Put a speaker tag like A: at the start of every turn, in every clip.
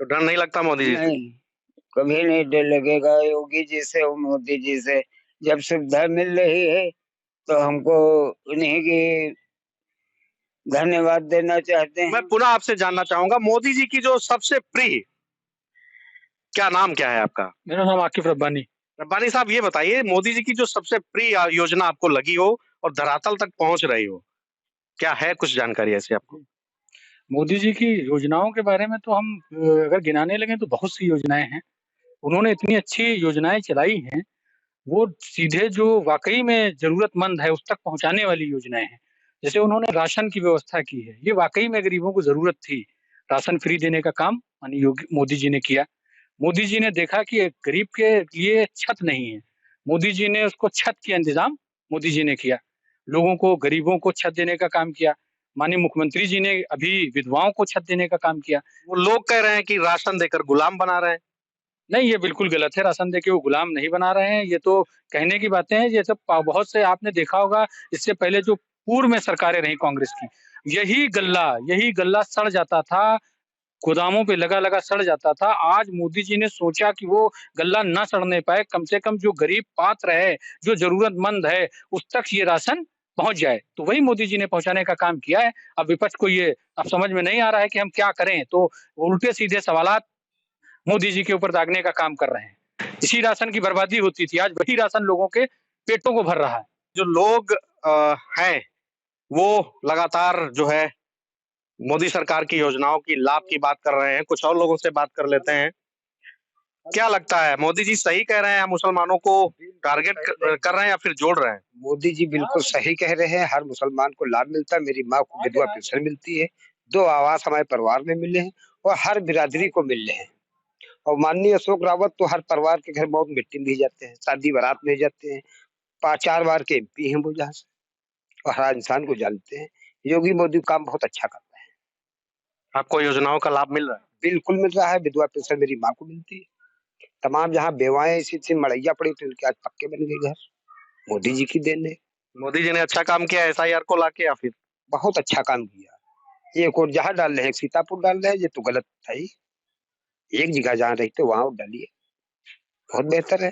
A: तो डर नहीं लगता मोदी जी से?
B: नहीं, कभी नहीं डर लगेगा योगी जी से और मोदी जी से। जब सुविधा मिल रही है तो हमको उन्हीं की धन्यवाद देना चाहते
A: मैं
B: हैं।
A: पुनः आपसे जानना चाहूंगा, मोदी जी की जो सबसे प्रिय, क्या नाम क्या है आपका?
C: मेरा नाम आकिफ रब्बानी।
A: रब्बानी साहब, ये बताइए, मोदी जी की जो सबसे प्रिय योजना आपको लगी हो और धरातल तक पहुंच रही हो, क्या है कुछ जानकारी ऐसी आपको?
C: मोदी जी की योजनाओं के बारे में तो हम अगर गिनाने लगे तो बहुत सी योजनाएं हैं। उन्होंने इतनी अच्छी योजनाएं चलाई हैं, वो सीधे जो वाकई में जरूरतमंद है उस तक पहुंचाने वाली योजनाएं हैं। जैसे उन्होंने राशन की व्यवस्था की है, ये वाकई में गरीबों को जरूरत थी। राशन फ्री देने का काम माननीय योगी मोदी जी ने किया। मोदी जी ने देखा कि एक गरीब के लिए छत नहीं है, मोदी जी ने उसको छत का इंतजाम मोदी जी ने किया। लोगों को, गरीबों को छत देने का काम किया। माननीय मुख्यमंत्री जी ने अभी विधवाओं को छत देने का काम किया।
A: वो लोग कह रहे हैं कि राशन देकर गुलाम बना रहे हैं।
C: नहीं, ये बिल्कुल गलत है, राशन देके वो गुलाम नहीं बना रहे हैं, ये तो कहने की बातें हैं। ये सब बहुत से आपने देखा होगा, इससे पहले जो पूर्व में सरकारें रही कांग्रेस की, यही गल्ला सड़ जाता था, गोदामों पे लगा-लगा सड़ जाता था। आज मोदी जी ने सोचा कि वो गल्ला ना सड़ने पाए, कम से कम जो गरीब पात्र है, जो ज़रूरतमंद है, उस तक ये राशन पहुँच जाए। तो वही मोदी जी ने पहुँचाने का काम किया है। अब विपक्ष को ये अब समझ में नहीं आ रहा है कि हम क्या करें, तो उल्टे-सीधे सवालात मोदी जी के ऊपर दागने का काम कर रहे हैं। इसी राशन की बर्बादी होती थी, आज वही राशन लोगों के पेटों को भर रहा है।
A: जो लोग हैं, वो लगातार जो है मोदी सरकार की योजनाओं की लाभ की बात कर रहे हैं। कुछ और लोगों से बात कर लेते हैं। क्या लगता है, मोदी जी सही कह रहे हैं, मुसलमानों को टारगेट कर रहे हैं या फिर जोड़ रहे हैं?
B: मोदी जी बिल्कुल सही कह रहे हैं, हर मुसलमान को लाभ मिलता है। मेरी माँ को विधवा पेंशन मिलती है, 2 आवास हमारे परिवार में मिले हैं और हर बिरादरी को मिल रहे हैं। और माननीय अशोक रावत तो हर परिवार के घर बहुत मिट्टी में भी जाते हैं, शादी बारात में जाते हैं। 5-4 बार के एमपी हैं वो जहाँ से, और हर इंसान को जानते हैं। योगी मोदी काम बहुत अच्छा कर रहे हैं।
A: आपको योजनाओं का लाभ मिल रहा है?
B: बिल्कुल मिल रहा है, विधवा पेंशन मेरी माँ को मिलती है। तमाम जहाँ बेवाएँ इसी से मड़ैया पड़ी थी, उनके आज पक्के बन गए घर। मोदी जी की देन है।
A: मोदी जी ने अच्छा काम किया एसआईआर को लाके या फिर?
B: बहुत अच्छा काम किया। एक और जहाँ डाल रहे हैं, सीतापुर डाल रहे हैं, ये तो गलत है ही। एक जगह जहाँ रहते वहाँ वोट डालिए, बहुत बेहतर है।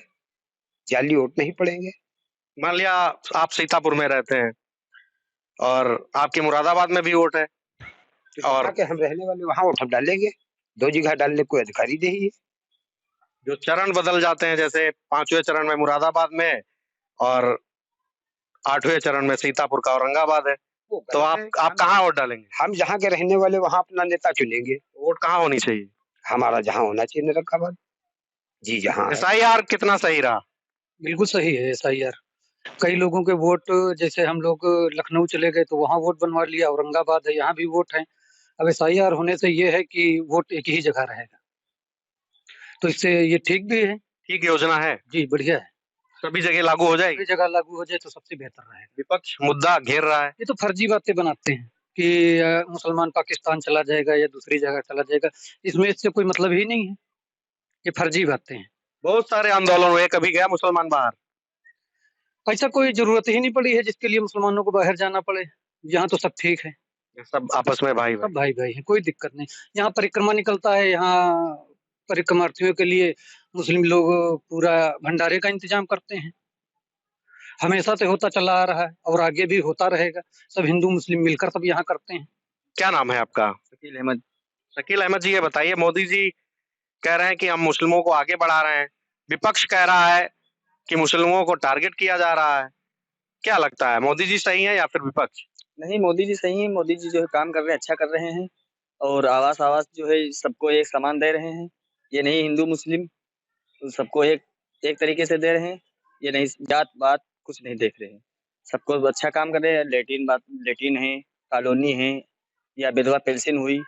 B: जाली वोट नहीं पड़ेंगे।
A: मान लिया आप सीतापुर में रहते हैं और आपके मुरादाबाद में भी वोट है,
B: और के हम रहने वाले वहाँ वोट हम डालेंगे। 2 जगह डालने को अधिकारी नहीं।
A: जो चरण बदल जाते हैं, जैसे 5वें चरण में मुरादाबाद में और 8वें चरण में सीतापुर का औरंगाबाद है, तो आप कहाँ वोट डालेंगे?
B: हम जहाँ के रहने वाले वहाँ अपना नेता चुनेंगे।
A: वोट कहाँ होनी चाहिए?
B: हमारा जहाँ होना चाहिए निरंकाबाद। जी जहाँ
A: एसआईआर कितना सही रहा?
C: बिल्कुल सही है एसआईआर। कई लोगों के वोट, जैसे हम लोग लखनऊ चले गए तो वहाँ वोट बनवा लिया, औरंगाबाद है, यहाँ भी वोट है। अब एसआईआर होने से ये है कि वोट एक ही जगह रहेगा, तो इससे ये ठीक भी है।
A: ठीक योजना है?
C: जी, बढ़िया है।
A: सभी जगह लागू हो जाएगी?
C: सभी जगह लागू हो जाए तो सबसे बेहतर रहेगा।
A: विपक्ष मुद्दा घेर रहा है।
C: ये तो फर्जी बातें बनाते हैं कि मुसलमान पाकिस्तान चला जाएगा या दूसरी जगह चला जाएगा, इसमें इससे कोई मतलब ही नहीं है। ये फर्जी बातें हैं।
A: बहुत सारे आंदोलन हुए, कभी गया मुसलमान बाहर?
C: ऐसा कोई जरूरत ही नहीं पड़ी है जिसके लिए मुसलमानों को बाहर जाना पड़े। यहाँ तो सब ठीक है,
A: सब आपस में भाई
C: सब
A: भाई।
C: भाई भाई हैं, कोई दिक्कत नहीं। यहाँ परिक्रमा निकलता है, यहाँ परिक्रमार्थियों के लिए मुस्लिम लोग पूरा भंडारे का इंतजाम करते हैं। हमेशा से होता चला आ रहा है और आगे भी होता रहेगा। सब हिंदू मुस्लिम मिलकर सब यहाँ करते हैं।
A: क्या नाम है आपका?
D: शकील अहमद।
A: शकील अहमद जी, ये बताइए, मोदी जी कह रहे हैं कि हम मुस्लिमों को आगे बढ़ा रहे हैं, विपक्ष कह रहा है कि मुस्लिमों को टारगेट किया जा रहा है। क्या लगता है, मोदी जी सही है या फिर विपक्ष?
D: नहीं, मोदी जी सही हैं। मोदी जी जो है काम कर रहे हैं, अच्छा कर रहे हैं और आवास जो है सबको एक समान दे रहे हैं। ये नहीं हिंदू मुस्लिम, तो सबको एक एक तरीके से दे रहे हैं। ये नहीं जात-पात कुछ नहीं देख रहे हैं। सबको अच्छा काम कर रहे हैं। लैट्रिन है, कॉलोनी है या विधवा पेंशन हुई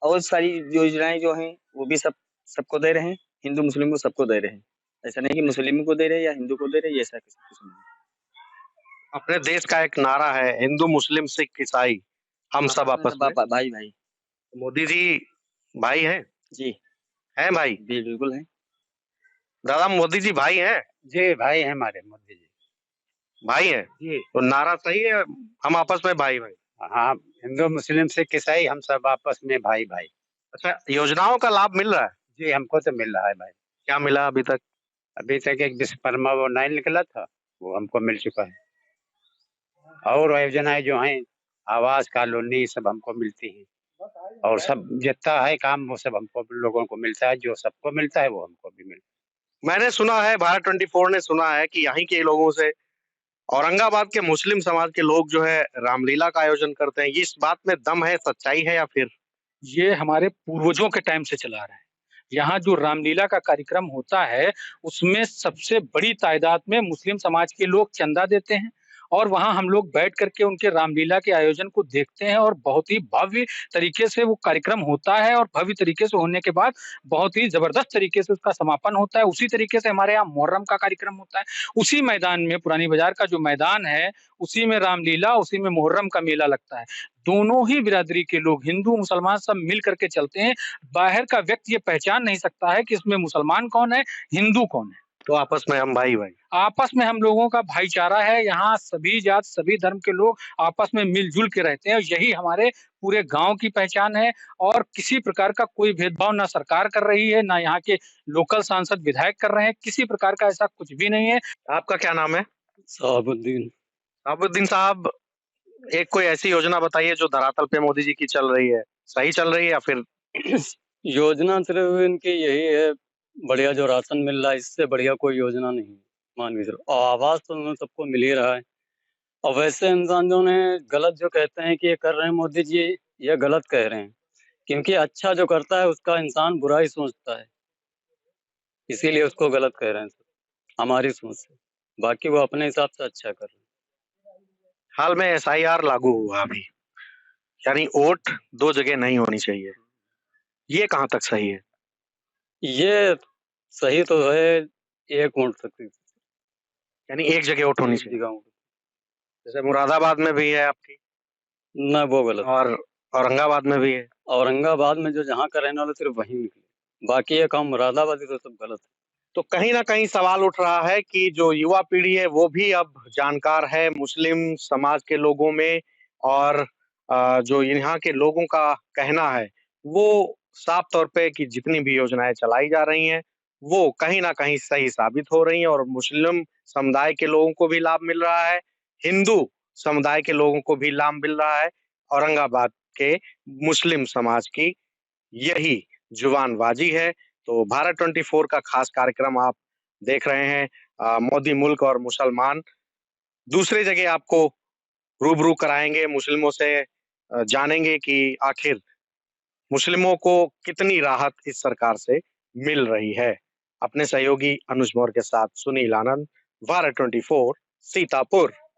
D: और सारी योजनाएँ जो हैं वो भी सबको दे रहे हैं। हिंदू मुस्लिम को सबको दे रहे हैं। ऐसा नहीं कि मुस्लिम को दे रहे हैं या हिंदू को दे रहे हैं, ये ऐसा कुछ नहीं।
A: अपने देश का एक नारा है, हिंदू मुस्लिम सिख ईसाई हम सब आपस में।
D: भाई भाई।
A: मोदी जी भाई हैं?
D: जी
A: हैं भाई?
D: जी बिल्कुल है।
A: दादा, मोदी जी भाई हैं?
B: जी भाई हैं हमारे मोदी जी।
A: भाई हैं
B: जी
A: तो नारा सही है, हम आपस में भाई भाई।
B: हाँ, हिंदू मुस्लिम सिख ईसाई हम सब आपस में भाई भाई।
A: अच्छा, योजनाओं का लाभ मिल रहा है?
B: जी, हमको तो मिल रहा है भाई।
A: क्या मिला अभी तक?
B: अभी तक एक विश्वकर्मा वो नहीं निकला था, वो हमको मिल चुका है। और योजनाएँ जो हैं, आवास, कॉलोनी सब हमको मिलती हैं। और सब जितना है काम वो सब हमको भी लोगों को मिलता है, जो सबको मिलता है वो हमको भी मिलता
A: मैंने सुना है, भारत 24 ने सुना है कि यहीं के लोगों से औरंगाबाद के मुस्लिम समाज के लोग जो है रामलीला का आयोजन करते हैं। इस बात में दम है, सच्चाई है या फिर?
C: ये हमारे पूर्वजों के टाइम से चला आ रहा है। यहाँ जो रामलीला का कार्यक्रम होता है, उसमें सबसे बड़ी तादाद में मुस्लिम समाज के लोग चंदा देते हैं और वहाँ हम लोग बैठ कर के उनके रामलीला के आयोजन को देखते हैं और बहुत ही भव्य तरीके से वो कार्यक्रम होता है और भव्य तरीके से होने के बाद बहुत ही ज़बरदस्त तरीके से उसका समापन होता है। उसी तरीके से हमारे यहाँ मुहर्रम का कार्यक्रम होता है। उसी मैदान में पुरानी बाज़ार का जो मैदान है, उसी में रामलीला, उसी में मुहर्रम का मेला लगता है। दोनों ही बिरादरी के लोग हिंदू, मुसलमान सब मिल कर के चलते हैं। बाहर का व्यक्ति ये पहचान नहीं सकता है कि इसमें मुसलमान कौन है, हिंदू कौन है।
A: तो आपस में हम भाई-भाई।
C: आपस में हम लोगों का भाईचारा है, यहाँ सभी जात, सभी धर्म के लोग आपस में मिल-जुल के रहते हैं और यही हमारे पूरे गाँव की पहचान है और किसी प्रकार का कोई भेदभाव ना सरकार कर रही है, ना यहाँ के लोकल सांसद विधायक कर रहे हैं, किसी प्रकार का ऐसा कुछ भी नहीं है।
A: आपका क्या नाम है?
E: शहाबुद्दीन।
A: शहाबुद्दीन साहब, एक कोई ऐसी योजना बताइए जो धरातल पे मोदी जी की चल रही है। सही चल रही है या फिर?
E: योजना सिर्फ इनकी यही है, बढ़िया जो राशन मिल रहा है, इससे बढ़िया कोई योजना नहीं है, मान के चलो। और आवास तो उन्हें सबको मिल ही रहा है। और वैसे इंसान जो ने गलत जो कहते हैं कि ये कर रहे हैं मोदी जी, ये गलत कह रहे हैं, क्योंकि अच्छा जो करता है उसका इंसान बुरा ही सोचता है, इसीलिए उसको गलत कह रहे हैं सब, हमारी सोच से। बाकी वो अपने हिसाब से अच्छा कर रहे हैं।
A: हाल में एसआईआर लागू हुआ अभी, यानी वोट 2 जगह नहीं होनी चाहिए। ये कहाँ तक सही है?
E: ये सही तो है, एक वोट सकती
A: यानी एक जगह वोट होनी चाहिए।
E: जगह
A: जैसे मुरादाबाद में भी है आपकी
E: ना, वो गलत।
A: और औरंगाबाद में भी है।
E: औरंगाबाद में जो जहाँ का रहने वाला सिर्फ वहीं निकले, बाकी ये काम मुरादाबादी तो सब गलत है।
A: तो कहीं न कहीं सवाल उठ रहा है कि जो युवा पीढ़ी है वो भी अब जानकार है मुस्लिम समाज के लोगों में और जो यहाँ के लोगों का कहना है वो साफ तौर पे कि जितनी भी योजनाएँ चलाई जा रही हैं, वो कहीं न कहीं सही साबित हो रही हैं और मुस्लिम समुदाय के लोगों को भी लाभ मिल रहा है, हिंदू समुदाय के लोगों को भी लाभ मिल रहा है। औरंगाबाद के मुस्लिम समाज की यही जुबानबाजी है। तो भारत 24 का खास कार्यक्रम आप देख रहे हैं मोदी मुल्क और मुसलमान। दूसरी जगह आपको रूबरू कराएँगे मुस्लिमों से जानेंगे कि आखिर मुस्लिमों को कितनी राहत इस सरकार से मिल रही है। अपने सहयोगी अनुज मौर्य के साथ सुनील आनंद, भारत 24 सीतापुर।